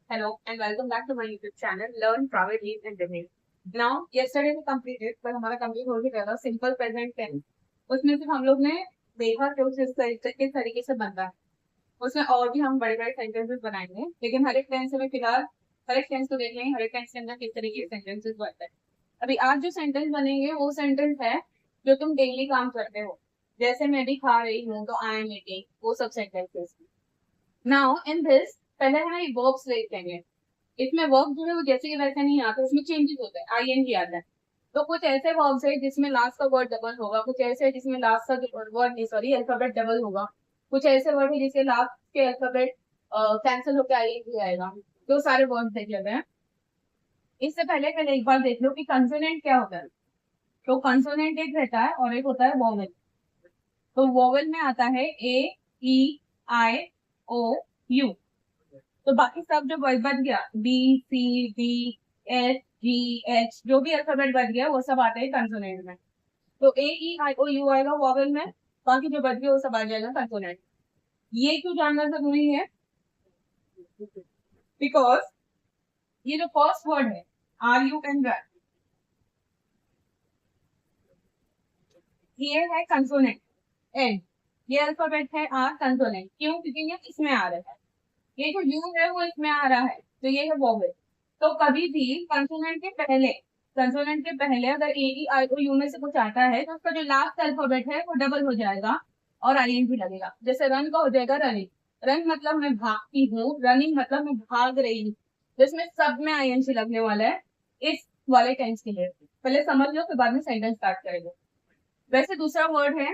Hello and welcome back to my YouTube channel Learn Travel Ease and Remain. Now yesterday we completed पर हमारा complete हो गया था simple present tense. उसमें सिर्फ हम लोग ने देखा कि उसे किस तरीके से बनता है। उसमें और भी हम बड़े बड़े सेंटेंसेस बनाएंगे, लेकिन हर एक टेंस में फिलहाल हर एक टेंस को देख लेंगे, हर एक टेंस के अंदर किस तरीके के सेंटेंसेस बनते हैं। अभी आज जो सेंटेंस बनेंगे वो सेंटेंस है जो तुम डेली काम करते हो। जैसे मैं भी खा रही हूँ तो आई एम ईटिंग, वो सब सेंटेंसेस। नाउ इन दिस पहले हमें वर्ब्स देख लेंगे। इसमें वर्ब जो है वो जैसे कि वैसे नहीं आता, उसमें चेंजेस होते हैं, आईएनजी आता है। तो कुछ ऐसे वर्ब्स है जिसमें लास्ट का वर्ड डबल होगा, कुछ ऐसे है जिसमें लास्ट का वर्ड नहीं सॉरी अल्फाबेट डबल होगा, कुछ ऐसे वर्ड है जिसके लास्ट के अल्फाबेट कैंसिल होकर आईएनजी आएगा। तो सारे वर्ड्स देख लेते हैं। इससे पहले एक बार देख लो कि कंसोनेंट क्या होता है। तो कंसोनेंट एक रहता है और एक होता है वोवेल। तो वोवेल में आता है ए, ई, आई, ओ, यू। तो बाकी सब जो बच गया बी, सी, डी, एस, जी, एच, जो भी अल्फाबेट बच गया वो सब आते हैं कंसोनेंट में। तो ए, ई, आई, ओ, यू आएगा वॉवेल में, बाकी जो बच गया वो सब आ जाएगा कंसोनेंट। ये क्यों जानना जरूरी है? बिकॉज ये जो फर्स्ट वर्ड है आर यू एन दैट, ये है कंसोनेंट एन। ये अल्फाबेट है आर कंसोनेंट। क्यों? क्योंकि ये इसमें आ रहा है। ये जो यू है वो इसमें आ रहा है, तो ये है वोवेल। तो कभी भी कंसोनेंट के पहले अगर ए, ई, आई, ओ, यू में से कुछ आता है तो उसका जो लास्ट अल्फाबेट है वो डबल हो जाएगा और आईएनजी लगेगा। जैसे रन का हो जाएगा रनिंग। रन मतलब मैं भागती हूँ, रनिंग मतलब मैं भाग रही हूँ। जिसमें सब में आईएनजी लगने वाला है इस वाले टेंस के लिए। पहले समझ लो, फिर बाद में सेंटेंस स्टार्ट करेंगे। वैसे दूसरा वर्ड है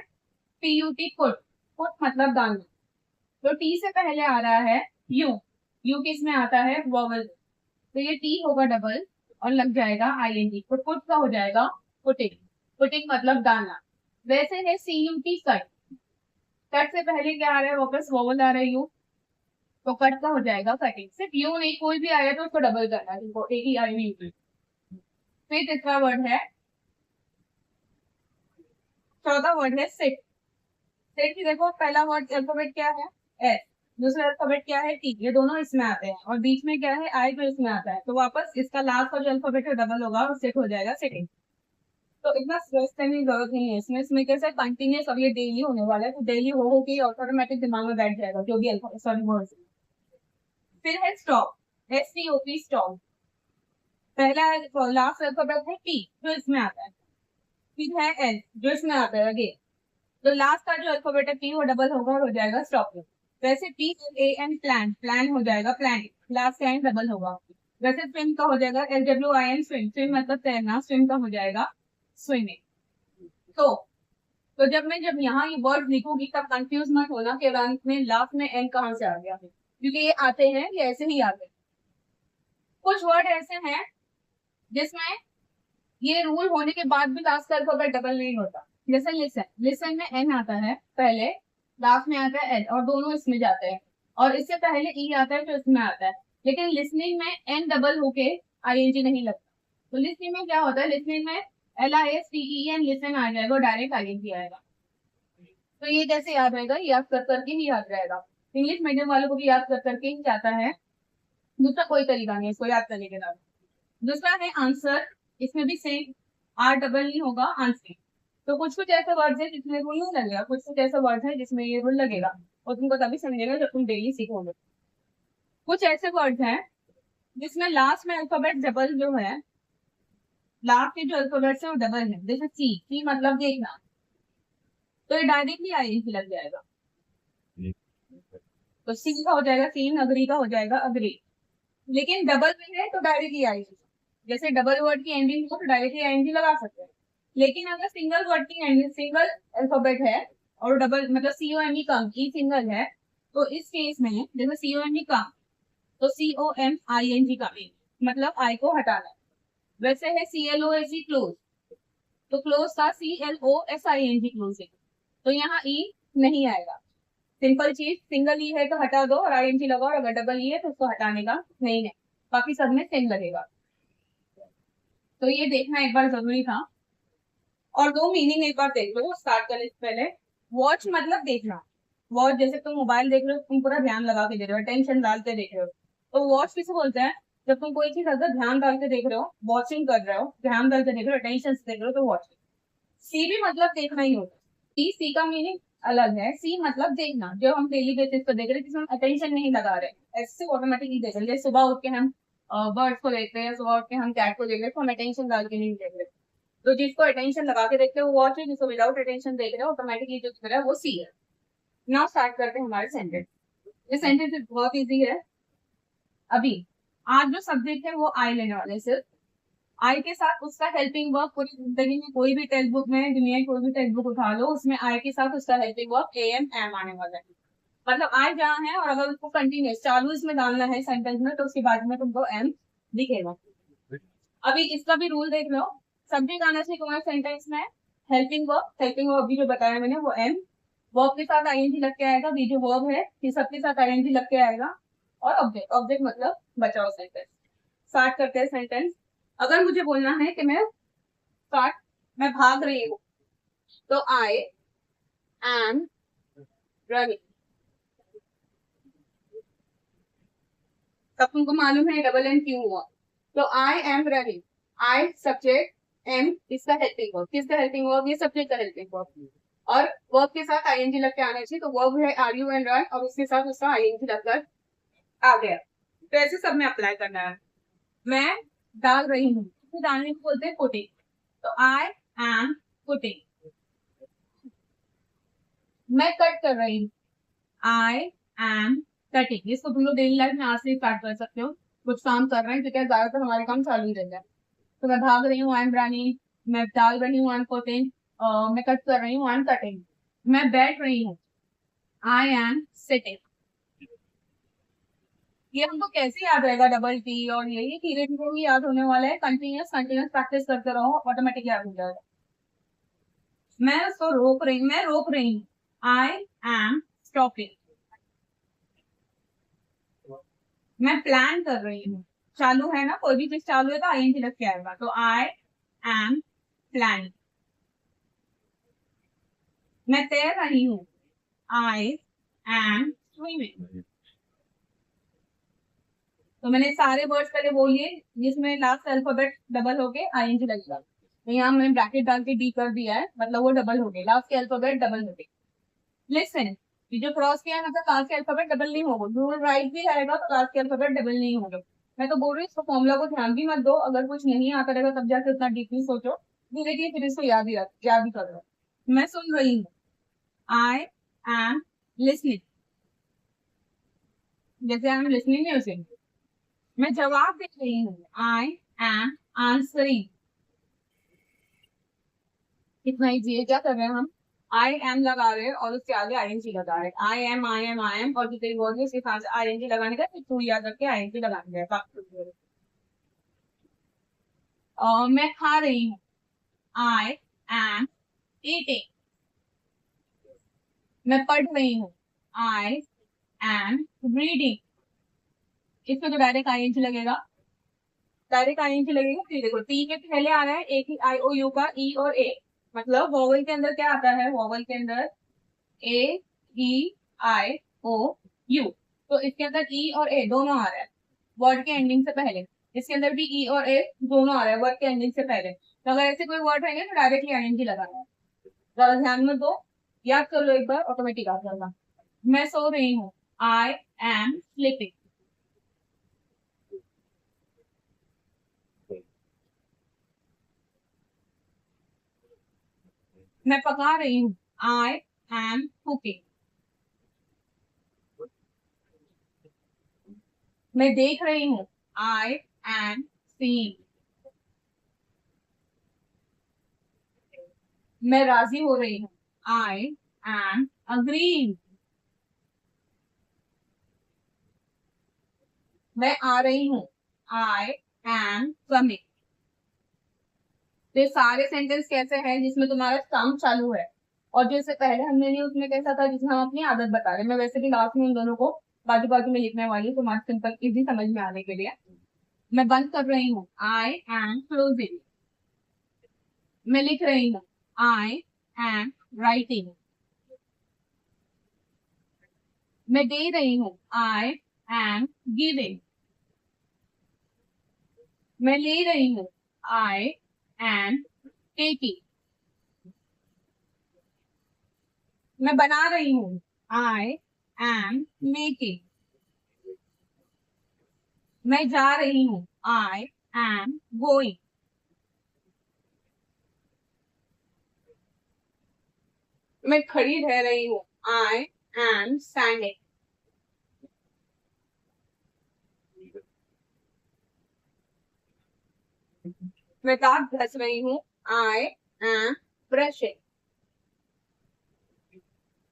पीयूटी, फुट। फुट मतलब दाना। तो टी से पहले आ रहा है यू। यू किस में आता है? वोवेल। तो ये टी होगा डबल और लग जाएगा आईएनजी। तो फुट का हो जाएगा फुटिंग। फुटिंग मतलब दाना। वैसे है सी यू टी, कट। कट से पहले क्या आ रहा है? वापस वोवेल आ रहा है यू। तो कट का हो जाएगा कटिंग। सिर्फ यू नहीं, कोई भी आया तो उसको डबल करना है, एक ही आई में। फिर तीसरा वर्ड है, चौथा वर्ड है सिट। सिट की देखो, पहला वर्ड अल्फाबेट क्या है? एस। दूसरा अल्फाबेट क्या है? टी। ये दोनों इसमें आते हैं और बीच में क्या है? आई, जो इसमें आता है। तो वापस इसका लास्ट का जो अल्फाबेट है डबल होगा और सेट हो जाएगा सिटिंग। तो इतना स्ट्रेस करने की जरूरत नहीं है इसमें। इसमें कैसे कंटिन्यूस अब ये डेली होने वाला है, तो डेली हो के ऑटोमेटिक दिमाग में बैठ जाएगा जो भी अल्फाबेट सॉरी वर्ड। फिर है stop, S T O P, stop. पहला लास्ट अल्फाबेट है पी जो इसमें आता है। फिर है एल जो इसमें आता है अगेन। तो लास्ट का जो अल्फाबेट है पी वो डबल होगा और हो जाएगा स्टॉप। वैसे P A N, plan. Plan हो जाएगा प्लान, लास्ट का एन डबल होगा। वैसे स्विम का हो जाएगा L W I N, swim. Swim मतलब तैरना, स्विम का हो जाएगा स्विमिंग। तो जब यहाँ ये वर्ड लिखूंगी तब कंफ्यूज मत होना कि अंत में लास्ट में एन कहाँ से आ गया है, क्योंकि ये आते हैं, ये ऐसे ही आते हैं। कुछ वर्ड ऐसे हैं जिसमें ये रूल होने के बाद भी लास्ट का अल्फाबेट डबल नहीं होता। जैसे लिसन। लिसन में एन आता है पहले, लास्ट में आता है एल, और दोनों इसमें जाते हैं। और इससे पहले ई आता है जो इसमें आता है। लेकिन लिसनिंग में एन डबल होके आईएनजी नहीं लगता। तो लिसनिंग में क्या होता है? लिसनिंग में LISTEN लिसन आ जाएगा और डायरेक्ट आईएनजी आएगा। तो ये कैसे याद रहेगा? याद कर करके ही याद रहेगा। इंग्लिश मीडियम वालों को भी याद कर करके ही जाता है। दूसरा कोई तरीका नहीं इसको याद करने के बाद। दूसरा है आंसर। इसमें भी सेम, आर डबल नहीं होगा, आंसर। तो कुछ कुछ ऐसे वर्ड है जिसमें रूल नहीं लगेगा, कुछ कुछ ऐसे वर्ड है जिसमें ये रूल लगेगा, और तुमको तभी समझेगा जब तुम डेली सीखोगे। कुछ ऐसे वर्ड हैं जिसमें लास्ट में अल्फाबेट डबल जो है, लास्ट के जो अल्फाबेट है वो डबल है। जैसे सी। सी मतलब देखना, तो ये डायरेक्टली आईएनजी लग जाएगा। तो सी का हो जाएगा सीन, अग्री का हो जाएगा अग्री। लेकिन डबल में है तो डायरेक्टली आएगी। जैसे डबल वर्ड की एंडिंग हो तो डायरेक्टली आईएनजी लगा सकते हैं। लेकिन अगर सिंगल वर्ड की एंडिंग, सिंगल अल्फाबेट है और डबल मतलब COME कम, ई सिंगल है, तो इस केस में जैसे COME कम, तो COMING का मतलब आई को हटाना है। वैसे है CLOSE क्लोज, तो क्लोज का CLOSING क्लोज है, तो यहाँ ई नहीं आएगा। सिंपल चीज, सिंगल ई है तो हटा दो और आईएनजी लगाओ, और अगर डबल ई है तो उसको हटाने का नहीं है। बाकी सब में सेम लगेगा। तो ये देखना एक बार जरूरी था। और दो मीनिंग एक बार देख लो स्टार्ट करने से पहले। वॉच मतलब देखना। वॉच जैसे तुम मोबाइल देख रहे हो, तुम पूरा ध्यान लगा के देख रहे हो, टेंशन डालते देख रहे हो। तो वॉच किसे बोलते हैं? जब तुम कोई चीज अगर ध्यान डाल के देख रहे हो, वॉचिंग कर रहे हो, ध्यान डाल के देख रहे हो, अटेंशन से देख रहे हो, तो वॉचिंग। सी भी मतलब देखना ही होता है। सी का मीनिंग अलग है। सी मतलब देखना, जो हम डेली बेसिस पर देख रहे हैं, जिसमें हम अटेंशन नहीं लगा रहे, ऐसे ऑटोमेटिकली देख रहे हैं। जैसे सुबह उठ के हम बर्ड्स को देख रहे हैं, सुबह उठ के हम कैट को देख रहे हैं, तो हम अटेंशन डाल के नहीं देख रहे। तो जिसको अटेंशन लगा के देखते हो वो वॉच है, जिसको विदाउट अटेंशन देख रहे हो ऑटोमेटिकली जो दिख रहा है वो सी है। नाउ स्टार्ट करते हैं हमारे सेंटेंस। ये सेंटेंस बहुत इजी है। अभी आज जो सब्जेक्ट है वो आई लेने वाले, सिर्फ आई के साथ उसका हेल्पिंग वर्ब। पूरी जिंदगी में कोई भी टेक्स्ट बुक में, दुनिया की कोई भी टेक्स्ट बुक उठा लो, उसमें आई के साथ उसका हेल्पिंग वर्ब एम आने वाला है। मतलब आई जहाँ है और अगर उसको कंटिन्यूस चालू इसमें डालना है सेंटेंस में, तो उसके बाद में तुमको एम दिखेगा। अभी इसका भी रूल देख लो। सब्जेक्ट आना चाहिए तुम्हारे सेंटेंस में, हेल्पिंग वर्ब भी जो बताया मैंने वो एम, वर्ब के साथ आईएनजी लग के आएगा, बी जो वर्ब है ये सबके साथ आईएनजी लग के आएगा, और ऑब्जेक्ट, ऑब्जेक्ट मतलब बचाओ सेंटेंस। स्टार्ट करते हैं सेंटेंस। अगर मुझे बोलना है कि मैं भाग रही हूँ, तो आई एम रनिंग। तब तुमको मालूम है डबल एन क्यों हुआ। तो I am running, I subject, am इसका हेल्पिंग वर्ब। किसका हेल्पिंग वर्ब? ये सब्जेक्ट का हेल्पिंग वर्ब। और वर्ब के साथ आईएनजी लग के आना चाहिए, तो वर्ब है आर यू एन रन, और उसके साथ उसका आईएनजी लगकर आ गया। तो ऐसे सब में अप्लाई करना है। मैं डाल रही हूँ, डालने को बोलते हैं पुटिंग। तो आई एम पुटिंग। मैं कट कर रही हूँ, आई एम कटिंग। इसको तुम लोग डेली लाइफ में आज से स्टार्ट कर सकते हो। कुछ काम कर रहे हैं, क्योंकि ज्यादातर हमारे काम चालू ही रहता है। तो मैं भाग रही हूँ, आई एम रनिंग। मैं डाल रही हूँ, आई एम पुटिंग। मैं कट कर रही हूँ, आई एम कटिंग। मैं बैठ रही हूँ, आई एम सिटिंग। ये हमको कैसे याद रहेगा डबल टी और ये धीरे धीरे ही याद होने वाला है। कंटिन्यूस कंटिन्यूस प्रैक्टिस करते रहो, ऑटोमेटिक याद हो जाएगा। मैं उसको मैं रोक रही हूँ, आई एम स्टॉपिंग। मैं प्लान कर रही हूँ, चालू है ना, कोई भी चीज चालू है तो आईएनजी लग के आएगा, तो आई एम प्लानिंग। मैं तैर रही हूँ, आई एम स्विमिंग। तो मैंने सारे वर्ड्स पहले बोलिए जिसमें लास्ट अल्फाबेट डबल हो गए आईएनजी लगेगा। तो यहाँ मैंने ब्रैकेट डाल के डी कर दिया है, मतलब वो डबल हो गए, लास्ट के अल्फाबेट डबल हो गए। लिसन, ये जो क्रॉस किया है मतलब लास्ट के अल्फाबेट डबल नहीं होगा। रूल राइट भी रहेगा तो लास्ट के अल्फाबेट डबल नहीं होगा। मैं तो बोल रही हूँ इसको फॉर्मूला को ध्यान भी मत दो, अगर कुछ नहीं आता रहेगा तब जाके उतना डीपली सोचो, धीरे धीरे फिर इसको याद ही कर लो। मैं सुन रही हूँ, आई एम लिसनिंग। जैसे आई एम लिसनिंग है उसे। मैं जवाब दे रही हूँ, आई एम आंसरिंग। कितना इजी है। क्या कर रहे हैं हम? आई एम लगा रहे हैं और उसके आगे आईएनजी लगा रहे हैं। आई एम और जितने वर्ड है सिर्फ आईएनजी लगाने का, फिर टू याद रख के आईएनजी लगाने का। मैं खा रही हूँ, आई एम ईटिंग। मैं पढ़ रही हूँ, आई एम रीडिंग। इसमें तो डायरेक्ट आईएनजी लगेगा, डायरेक्ट आईएनजी लगेगा। फिर देखो टी के पहले आ रहा है एक ही आई ओ यू का, ई और ए। मतलब वॉवल के अंदर क्या आता है? वॉवल के अंदर ए ई आई ओ यू। तो इसके अंदर ई और ए दोनों आ रहा है वर्ड के एंडिंग से पहले। इसके अंदर भी ई और ए दोनों आ रहा है वर्ड के एंडिंग से पहले। तो अगर ऐसे कोई वर्ड रहेंगे तो डायरेक्टली आईएनजी लगाना है। ज्यादा ध्यान में दो, याद कर लो एक बार, ऑटोमेटिक आ जाएगा। मैं सो रही हूँ, आई एम स्लीपिंग। मैं पका रही हूँ, आई एम कुकिंग। मैं देख रही हूँ, आई एम सीइंग। मैं राजी हो रही हूँ, आई एम अग्रीइंग। मैं आ रही हूँ, आई एम कमिंग। तो ये सारे सेंटेंस कैसे हैं जिसमें तुम्हारा काम चालू है, और जो इससे पहले हमने नहीं उसमें कैसा था जिसमें हम अपनी आदत बता रहे। मैं वैसे भी लास्ट में उन दोनों को बाजू बाजू में लिखने वाली हूँ, तुम्हारा सिंपल इजी समझ में आने के लिए। मैं बंद कर रही हूँ, आई एम क्लोजिंग। मैं लिख रही हूँ, आई एम राइटिंग। मैं दे रही हूँ, आई एम गिविंग। मैं ले रही हूँ, आई एम टेकिंग। मैं बना रही हूँ, आई एम मेकिंग। मैं जा रही हूँ, आई एम गोइंग। मैं खड़ी रह रही हूँ, आई एम स्टैंडिंग। मैं दांत घस रही हूँ, आई एम ब्रशिंग।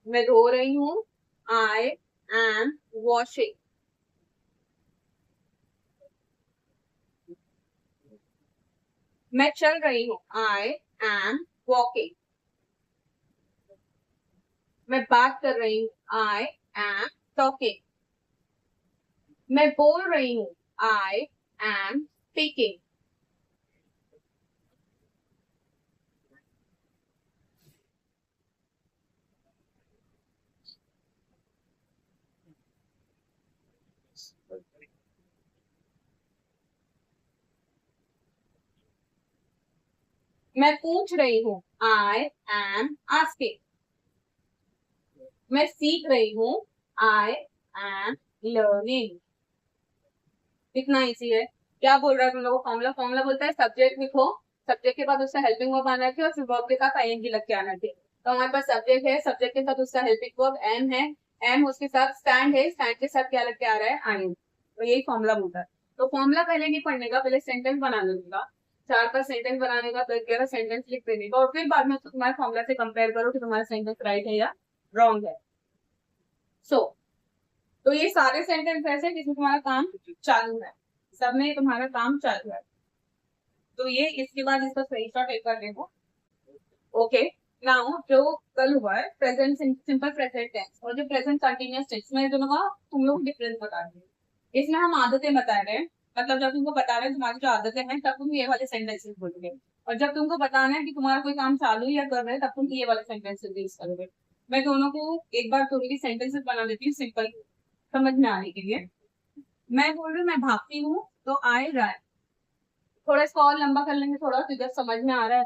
मैं धो रही हूँ, आई एम वॉशिंग। मैं चल रही हूँ, आई एम वॉकिंग। मैं बात कर रही हूँ, आई एम टॉकिंग। मैं बोल रही हूँ, आई एम स्पीकिंग। मैं पूछ रही हूँ, आई एम आस्किंग। मैं सीख रही हूँ, आई एम लर्निंग। कितना इजी है। क्या बोल रहा है तुम लोगों को? फॉर्मूला फॉर्मूला बोलता है सब्जेक्ट लिखो, सब्जेक्ट के बाद उसका हेल्पिंग वर्ब आना चाहिए और फिर वर्ब के साथ आईएनजी लग के आना चाहिए। तो हमारे पास सब्जेक्ट है, सब्जेक्ट के साथ उसका हेल्पिंग वर्ब एम है, एम उसके साथ स्टैंड है, स्टैंड के साथ क्या लग के आ रहा है? आईएनजी। तो यही फॉर्मूला बोलता है। तो फॉर्मूला पहले नहीं पढ़ने का, पहले सेंटेंस बना लेने का, 4 सेंटेंस बनाने का, 10-11 सेंटेंस लिख देने का, और फिर बाद में तुम्हारे फॉर्मूला से कंपेयर करो कि तुम्हारा सेंटेंस राइट है या रॉन्ग है। तो ये सारे सेंटेंस ऐसे जिसमें तुम्हारा काम चालू है, सब में तुम्हारा काम चालू है। तो ये इसके बाद इसका सही शॉट एक कर देखो। ओके, नाउ जो कल हुआ है प्रेजेंट सिंपल प्रेजेंट टेंस और जो प्रेजेंट कंटिन्यूअस टेंस में दोनों का तुम लोग डिफरेंस बता रहे हैं। इसमें हम आदतें बता रहे हैं, मतलब जब तुमको बता रहे हैं तुम्हारी जो आदतें हैं तब तुम ये वाले सेंटेंसेस बोलोगे, और जब तुमको बताना है कि तुम्हारा कोई काम चालू या कर रहे हैं तब तुम ये वाले सेंटेंसेस यूज करोगे। मैं दोनों को एक बार थोड़ी सेंटेंसेस बना देती हूँ सिंपल समझ में आने के लिए। मैं बोल रही हूँ मैं भागती हूँ, तो आई रन। थोड़ा इसको और लंबा कर लेंगे थोड़ा तो जब समझ में आ रहा है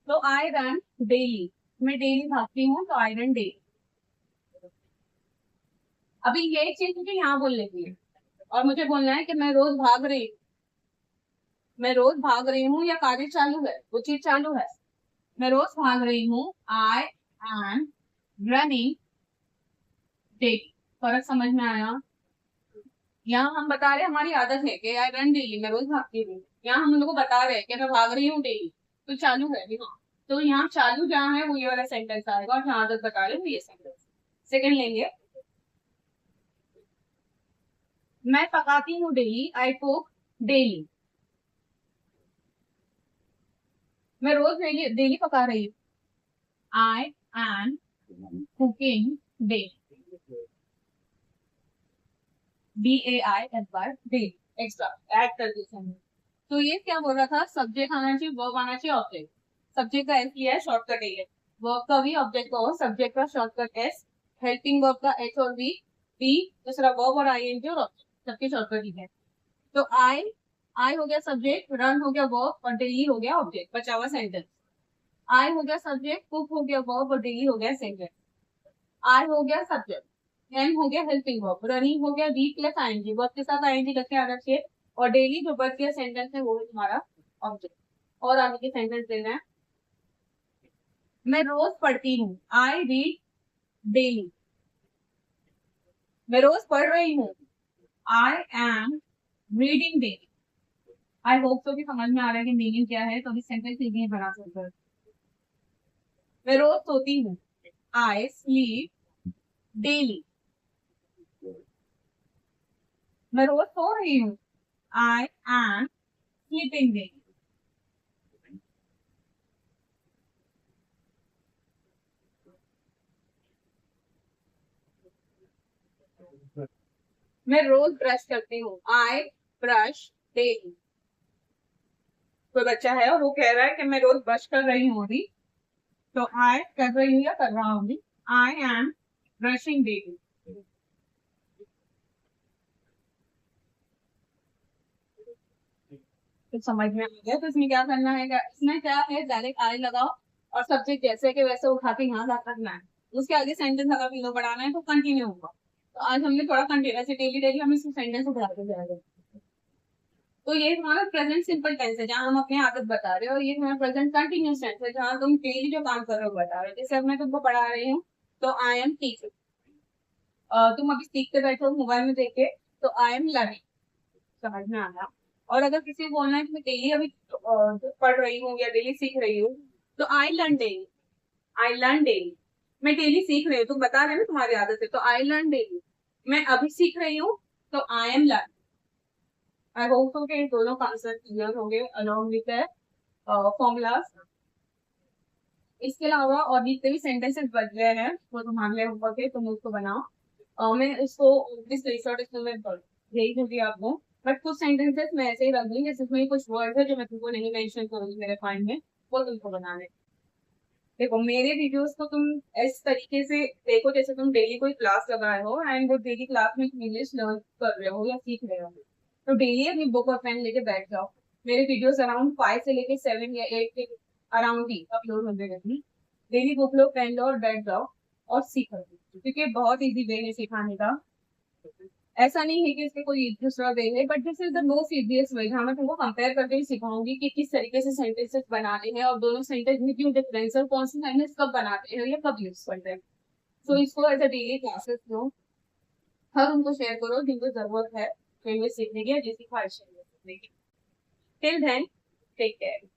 तो आई रन डेली। मैं डेली भागती हूँ तो आई रन डेली। अभी ये चीज मुझे यहाँ बोल लेती है और मुझे बोलना है कि मैं रोज भाग रही हूँ। मैं रोज भाग रही हूँ या कार्य चालू है, वो चीज चालू है। मैं रोज भाग रही हूँ, आई एम रनिंग डेली। फर्क समझ में आया? यहाँ हम बता रहे हैं हमारी आदत है कि आई रन डेली, मैं रोज भागती हूँ। यहाँ हम लोग को बता रहे हैं कि मैं भाग रही हूँ डेली, तो चालू है हाँ। तो यहाँ चालू जहाँ है वो ये वाला सेंटेंस आएगा और जहाँ आदत बता रहे हो ये सेंटेंस। सेकंड लेंगे, मैं पकाती हूँ डेली, आई कुक डेली। मैं रोज डेली डेली पका रही हूँ, I am cooking daily. DAILY daily, extra add कर दिया हमने। तो ये क्या बोल रहा था? सब्जेक्ट आना चाहिए, वर्ब आना चाहिए, ऑब्जेक्ट। सब्जेक्ट का एस लिया है, शॉर्टकट है। वर्ब का भी ऑब्जेक्ट का हो, सब्जेक्ट का शॉर्टकट एस, हेल्पिंग वर्ब का एच और बी, बी दूसरा वर्ब और आईएनजी और ऑब्जेक्ट, सबके शॉर्टकट ही है। तो आई, आई हो गया सब्जेक्ट, रन हो गया वर्ब और डेली हो गया ऑब्जेक्ट, बचा हुआ सेंटेंस। आई हो गया सब्जेक्ट, कुक हो गया वर्ब और डेली हो गया सेंटेंस। आई हो गया सब्जेक्ट, एम हो गया हेल्पिंग वर्ब, रनिंग हो गया बी प्लस आईएनजी, वर्ब के साथ आईएनजी लग के आना चाहिए, और डेली जो बच गया सेंटेंस है वो है तुम्हारा ऑब्जेक्ट। और आगे के सेंटेंस देना है। मैं रोज पढ़ती हूँ, आई रीड डेली। मैं रोज पढ़ रही हूँ, I am reading daily. I hope तो भी समझ में आ रहा है कि मीनिंग क्या है, तो अभी सेंटेंस इजी बना सकते हैं। मैं रोज सोती हूँ, आई स्लीप डेली। मैं रोज सो रही हूँ, आई एम स्लीपिंग डेली। मैं रोज ब्रश करती हूँ, आई ब्रश डेली। कोई बच्चा है और वो कह रहा है कि मैं रोज ब्रश कर रही हूँ अभी, तो आई कर रही हूँ या कर रहा हूँ अभी, आई एम ब्रशिंग डेली। तो समझ में आ गया। तो इसमें क्या करना है, इसमें क्या है, डायरेक्ट आई लगाओ और सब्जेक्ट जैसे के वैसे उठा के यहाँ ला रखना है। उसके आगे सेंटेंस अगर बिलो बढ़ाना है तो कंटिन्यू होगा। तो आज हमने थोड़ा कंटिन्यू, ऐसे डेली डेली हम इसमें सेंटेंस उठाते जाएंगे। तो ये हमारा प्रेजेंट सिंपल टेंस है जहाँ हम अपनी आदत बता रहे हैं, और ये हमारा प्रेजेंट कंटिन्यूस टेंस है जहाँ तुम डेली जो काम कर रहे हो बता रहे हो। जैसे अब मैं तुमको पढ़ा रही हूँ, तो आई एम टीचिंग। तुम अभी सीखते बैठे हो मोबाइल में देख के, तो आई एम लर्निंग। समझ में आया। और अगर किसी को बोलना है कि मैं डेली अभी पढ़ रही हूँ या डेली सीख रही हूँ, तो I learn daily. I learn daily. मैं डेली सीख रही हूँ, तुम बता रहे हो ना तुम्हारी आदत है, तो आई लर्न डेली। मैं अभी सीख रही हूँ, तो I M learn. I hope so कि दोनों कॉन्सेप्ट क्लियर होंगे अलॉन्ग विद फॉर्मूलाज। इसके अलावा और जितने भी सेंटेंसेस बच गए हैं वो तुम्हारे लिए होमवर्क है, तुम उसको बनाओ। मैं उसको स्क्रीनशॉट इसमें मैं भेज दूंगी आपको। बट कुछ सेंटेंसेस मैं ऐसे ही रख दूंगी, जिसमें कुछ वर्ड है जो मैं तुमको नहीं मेंशन करूंगी मेरे पॉइंट में, वो तुमको बनाने। देखो मेरे वीडियोस को तुम इस तरीके से देखो जैसे तुम डेली कोई क्लास लगाए हो, एंड वो डेली क्लास में इंग्लिश लर्न कर रहे हो या सीख रहे हो। तो डेली अपनी बुक और पेन लेके बैठ जाओ। मेरे वीडियोस अराउंड 5 से लेके 7 या 8 के अराउंड ही अपलोड होते रहती। डेली बुक लो, पेन लो और बैठ जाओ और सीखो, क्योंकि बहुत इजी वे है सिखाने का। ऐसा नहीं है कि इसके कोई दूसरा वे है, but this is the most easiest way जहाँ मैं तुमको कंपेयर करके ही सिखाऊंगी कि किस तरीके से सेंटेंसेस बनाने हैं और दोनों सेंटेंस में क्यों डिफरेंस है, कौन सी सेंटेंस कब बनाते हैं या कब यूज करते हैं। सो इसको एज अ डेली क्लासेस लो। हर उनको शेयर करो जिनको जरूरत है इंग्लिश सीखने की या जिसकी ख्वाहिश है सीखने की। Till then take care.